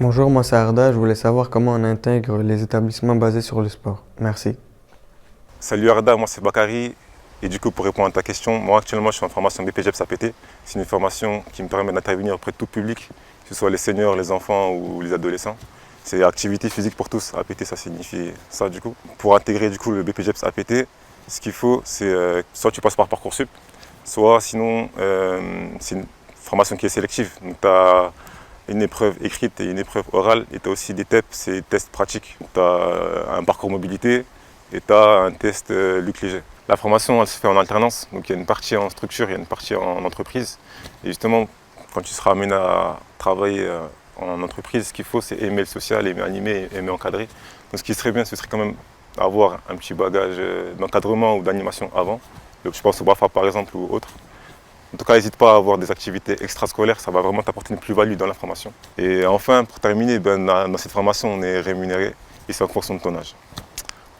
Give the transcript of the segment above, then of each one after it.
Bonjour, moi c'est Arda. Je voulais savoir comment on intègre les établissements basés sur le sport. Merci. Salut Arda, moi c'est Bakary. Et du coup, pour répondre à ta question, moi actuellement je suis en formation BPGEPS APT. C'est une formation qui me permet d'intervenir auprès de tout public, que ce soit les seniors, les enfants ou les adolescents. C'est activité physique pour tous. APT, ça signifie ça du coup. Pour intégrer du coup le BPGEPS APT, ce qu'il faut, c'est soit tu passes par Parcoursup, soit sinon c'est une formation qui est sélective. Donc tu as une épreuve écrite et une épreuve orale, et tu as aussi des TEP, c'est des tests pratiques. Tu as un parcours mobilité et tu as un test Luc Léger. La formation, elle se fait en alternance, donc il y a une partie en structure, il y a une partie en entreprise. Et justement, quand tu seras amené à travailler en entreprise, ce qu'il faut, c'est aimer le social, aimer animer, aimer encadrer. Donc ce qui serait bien, ce serait quand même avoir un petit bagage d'encadrement ou d'animation avant. Donc je pense au BAFA par exemple ou autre. En tout cas, n'hésite pas à avoir des activités extrascolaires, ça va vraiment t'apporter une plus-value dans la formation. Et enfin, pour terminer, dans cette formation, on est rémunéré et c'est en fonction de ton âge.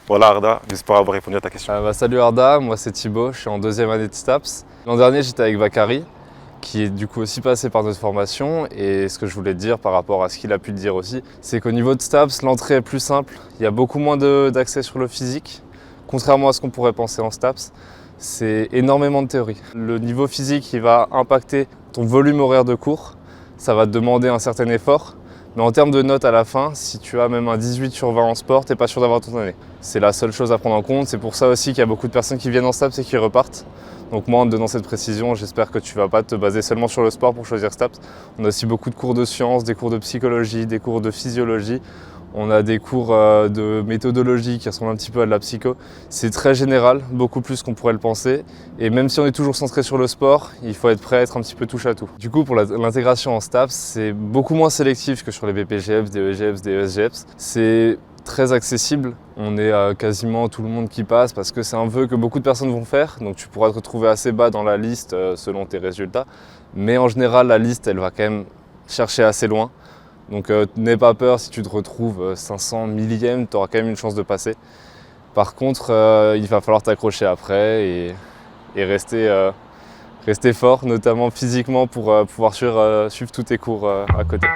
Voilà Arda, j'espère avoir répondu à ta question. Salut Arda, moi c'est Thibaut, je suis en deuxième année de STAPS. L'an dernier j'étais avec Bakary, qui est du coup aussi passé par notre formation, et ce que je voulais te dire par rapport à ce qu'il a pu te dire aussi, c'est qu'au niveau de STAPS, l'entrée est plus simple, il y a beaucoup moins d'accès sur le physique, contrairement à ce qu'on pourrait penser en STAPS. C'est énormément de théorie. Le niveau physique il va impacter ton volume horaire de cours, ça va te demander un certain effort. Mais en termes de notes à la fin, si tu as même un 18 sur 20 en sport, tu n'es pas sûr d'avoir ton année. C'est la seule chose à prendre en compte. C'est pour ça aussi qu'il y a beaucoup de personnes qui viennent en STAPS et qui repartent. Donc moi, en te donnant cette précision, j'espère que tu ne vas pas te baser seulement sur le sport pour choisir STAPS. On a aussi beaucoup de cours de sciences, des cours de psychologie, des cours de physiologie. On a des cours de méthodologie qui ressemblent un petit peu à de la psycho. C'est très général, beaucoup plus qu'on pourrait le penser. Et même si on est toujours centré sur le sport, il faut être prêt à être un petit peu touche à tout. Du coup, pour l'intégration en STAPS, c'est beaucoup moins sélectif que sur les BPGEPS, des EGEPS, des ESGEPS. C'est très accessible. On est quasiment tout le monde qui passe parce que c'est un vœu que beaucoup de personnes vont faire. Donc tu pourras te retrouver assez bas dans la liste selon tes résultats. Mais en général, la liste, elle va quand même chercher assez loin. Donc n'aie pas peur si tu te retrouves 500 millième, tu auras quand même une chance de passer. Par contre, il va falloir t'accrocher après et rester fort, notamment physiquement pour pouvoir suivre tous tes cours à côté.